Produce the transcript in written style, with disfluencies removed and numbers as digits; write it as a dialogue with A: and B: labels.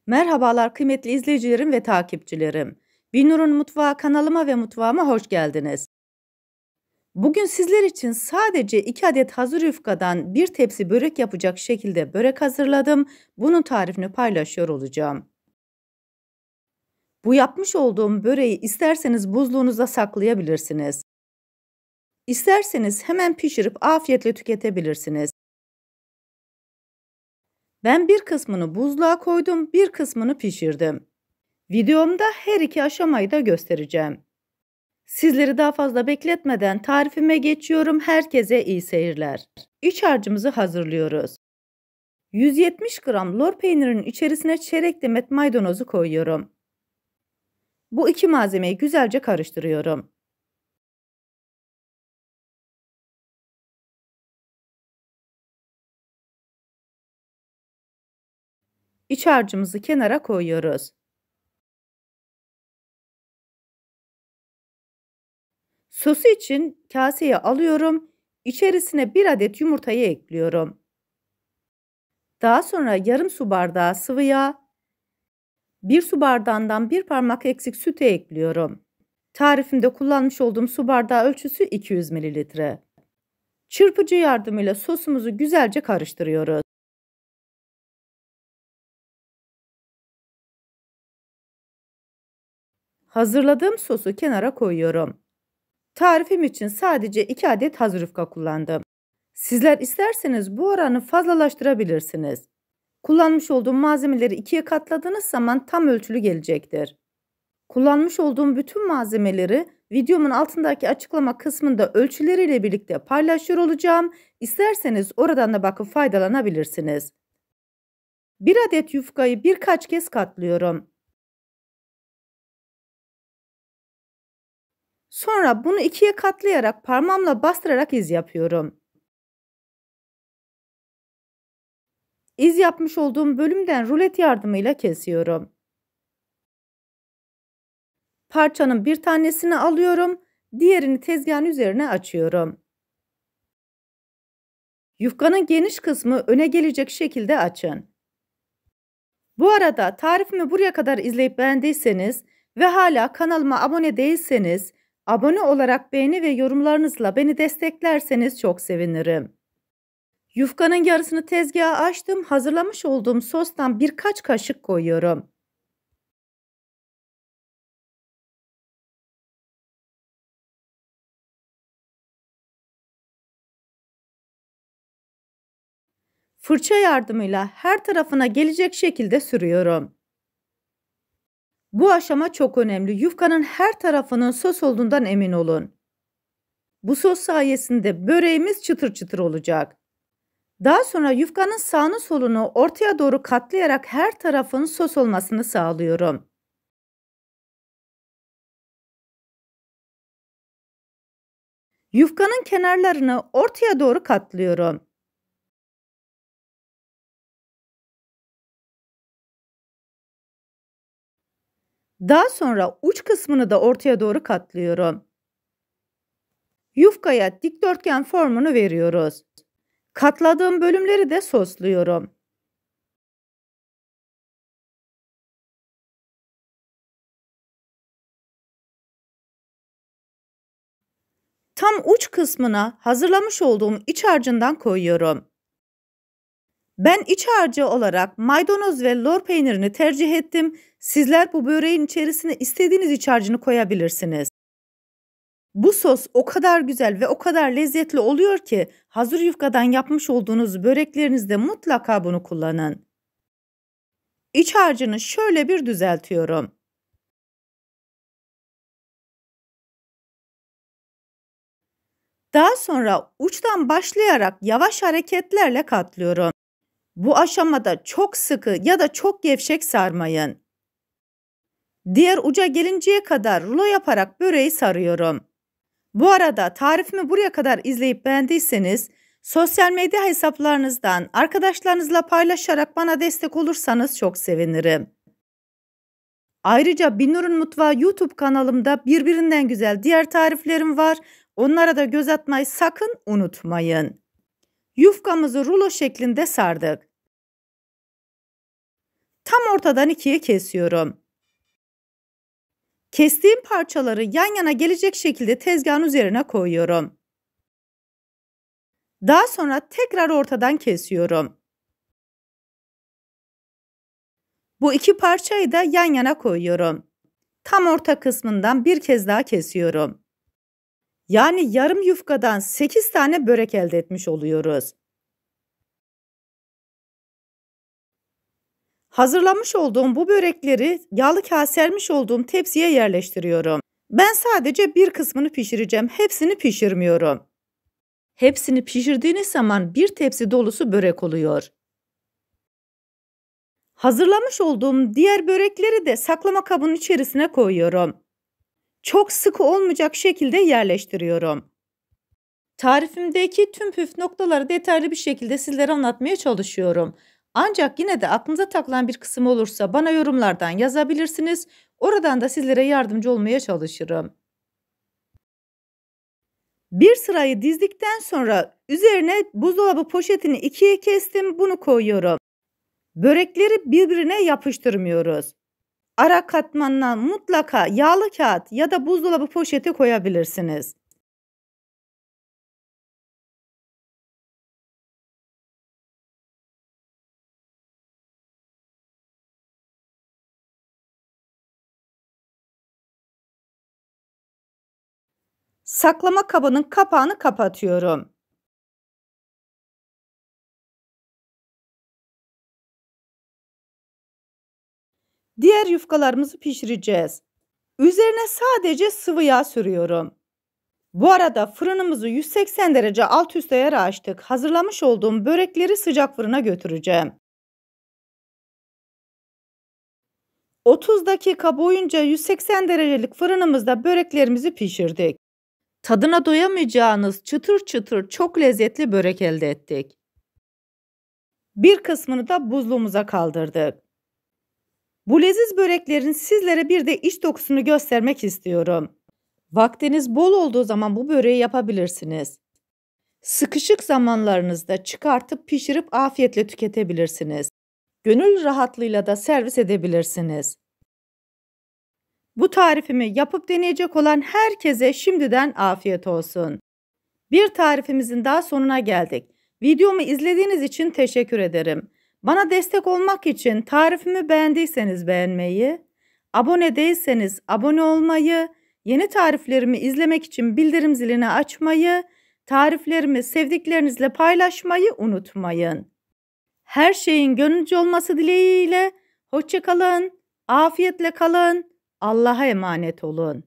A: Merhabalar kıymetli izleyicilerim ve takipçilerim. Binur'un Mutfağı kanalıma ve mutfağıma hoş geldiniz. Bugün sizler için sadece 2 adet hazır yufkadan bir tepsi börek yapacak şekilde börek hazırladım. Bunun tarifini paylaşıyor olacağım. Bu yapmış olduğum böreği isterseniz buzluğunuzda saklayabilirsiniz. İsterseniz hemen pişirip afiyetle tüketebilirsiniz. Ben bir kısmını buzluğa koydum, bir kısmını pişirdim. Videomda her iki aşamayı da göstereceğim. Sizleri daha fazla bekletmeden tarifime geçiyorum. Herkese iyi seyirler. İç harcımızı hazırlıyoruz. 170 gram lor peynirinin içerisine çeyrek demet maydanozu koyuyorum. Bu iki malzemeyi güzelce karıştırıyorum. İç harcımızı kenara koyuyoruz. Sosu için kaseye alıyorum. İçerisine 1 adet yumurtayı ekliyorum. Daha sonra yarım su bardağı sıvı yağ, 1 su bardağından 1 parmak eksik sütü ekliyorum. Tarifimde kullanmış olduğum su bardağı ölçüsü 200 mililitre. Çırpıcı yardımıyla sosumuzu güzelce karıştırıyoruz. Hazırladığım sosu kenara koyuyorum. Tarifim için sadece 2 adet hazır yufka kullandım. Sizler isterseniz bu oranı fazlalaştırabilirsiniz. Kullanmış olduğum malzemeleri ikiye katladığınız zaman tam ölçülü gelecektir. Kullanmış olduğum bütün malzemeleri videomun altındaki açıklama kısmında ölçüleriyle birlikte paylaşıyor olacağım. İsterseniz oradan da bakıp faydalanabilirsiniz. 1 adet yufkayı birkaç kez katlıyorum. Sonra bunu ikiye katlayarak parmağımla bastırarak iz yapıyorum. İz yapmış olduğum bölümden rulet yardımıyla kesiyorum. Parçanın bir tanesini alıyorum, diğerini tezgahın üzerine açıyorum. Yufkanın geniş kısmı öne gelecek şekilde açın. Bu arada tarifimi buraya kadar izleyip beğendiyseniz ve hala kanalıma abone değilseniz, abone olarak beğeni ve yorumlarınızla beni desteklerseniz çok sevinirim. Yufkanın yarısını tezgaha açtım. Hazırlamış olduğum sostan birkaç kaşık koyuyorum. Fırça yardımıyla her tarafına gelecek şekilde sürüyorum. Bu aşama çok önemli. Yufkanın her tarafının sos olduğundan emin olun. Bu sos sayesinde böreğimiz çıtır çıtır olacak. Daha sonra yufkanın sağını solunu ortaya doğru katlayarak her tarafın sos olmasını sağlıyorum. Yufkanın kenarlarını ortaya doğru katlıyorum. Daha sonra uç kısmını da ortaya doğru katlıyorum. Yufkaya dikdörtgen formunu veriyoruz. Katladığım bölümleri de sosluyorum. Tam uç kısmına hazırlamış olduğum iç harcından koyuyorum. Ben iç harcı olarak maydanoz ve lor peynirini tercih ettim. Sizler bu böreğin içerisine istediğiniz iç harcını koyabilirsiniz. Bu sos o kadar güzel ve o kadar lezzetli oluyor ki hazır yufkadan yapmış olduğunuz böreklerinizde mutlaka bunu kullanın. İç harcını şöyle bir düzeltiyorum. Daha sonra uçtan başlayarak yavaş hareketlerle katlıyorum. Bu aşamada çok sıkı ya da çok gevşek sarmayın. Diğer uca gelinceye kadar rulo yaparak böreği sarıyorum. Bu arada tarifimi buraya kadar izleyip beğendiyseniz sosyal medya hesaplarınızdan arkadaşlarınızla paylaşarak bana destek olursanız çok sevinirim. Ayrıca Binur'un Mutfağı YouTube kanalımda birbirinden güzel diğer tariflerim var. Onlara da göz atmayı sakın unutmayın. Yufkamızı rulo şeklinde sardık. Tam ortadan ikiye kesiyorum. Kestiğim parçaları yan yana gelecek şekilde tezgahın üzerine koyuyorum. Daha sonra tekrar ortadan kesiyorum. Bu iki parçayı da yan yana koyuyorum. Tam orta kısmından bir kez daha kesiyorum. Yani yarım yufkadan 8 tane börek elde etmiş oluyoruz. Hazırlamış olduğum bu börekleri yağlı kağıt sermiş olduğum tepsiye yerleştiriyorum. Ben sadece bir kısmını pişireceğim. Hepsini pişirmiyorum. Hepsini pişirdiğiniz zaman bir tepsi dolusu börek oluyor. Hazırlamış olduğum diğer börekleri de saklama kabının içerisine koyuyorum. Çok sıkı olmayacak şekilde yerleştiriyorum. Tarifimdeki tüm püf noktaları detaylı bir şekilde sizlere anlatmaya çalışıyorum. Ancak yine de aklınıza takılan bir kısım olursa bana yorumlardan yazabilirsiniz. Oradan da sizlere yardımcı olmaya çalışırım. Bir sırayı dizdikten sonra üzerine buzdolabı poşetini ikiye kestim, bunu koyuyorum. Börekleri birbirine yapıştırmıyoruz. Ara katmanına mutlaka yağlı kağıt ya da buzdolabı poşeti koyabilirsiniz. Saklama kabının kapağını kapatıyorum. Diğer yufkalarımızı pişireceğiz. Üzerine sadece sıvı yağ sürüyorum. Bu arada fırınımızı 180 derece alt üst ayarı açtık. Hazırlamış olduğum börekleri sıcak fırına götüreceğim. 30 dakika boyunca 180 derecelik fırınımızda böreklerimizi pişirdik. Tadına doyamayacağınız çıtır çıtır çok lezzetli börek elde ettik. Bir kısmını da buzluğumuza kaldırdık. Bu leziz böreklerin sizlere bir de iç dokusunu göstermek istiyorum. Vaktiniz bol olduğu zaman bu böreği yapabilirsiniz. Sıkışık zamanlarınızda çıkartıp pişirip afiyetle tüketebilirsiniz. Gönül rahatlığıyla da servis edebilirsiniz. Bu tarifimi yapıp deneyecek olan herkese şimdiden afiyet olsun. Bir tarifimizin daha sonuna geldik. Videomu izlediğiniz için teşekkür ederim. Bana destek olmak için tarifimi beğendiyseniz beğenmeyi, abone değilseniz abone olmayı, yeni tariflerimi izlemek için bildirim zilini açmayı, tariflerimi sevdiklerinizle paylaşmayı unutmayın. Her şeyin gönlünüzce olması dileğiyle hoşça kalın, afiyetle kalın, Allah'a emanet olun.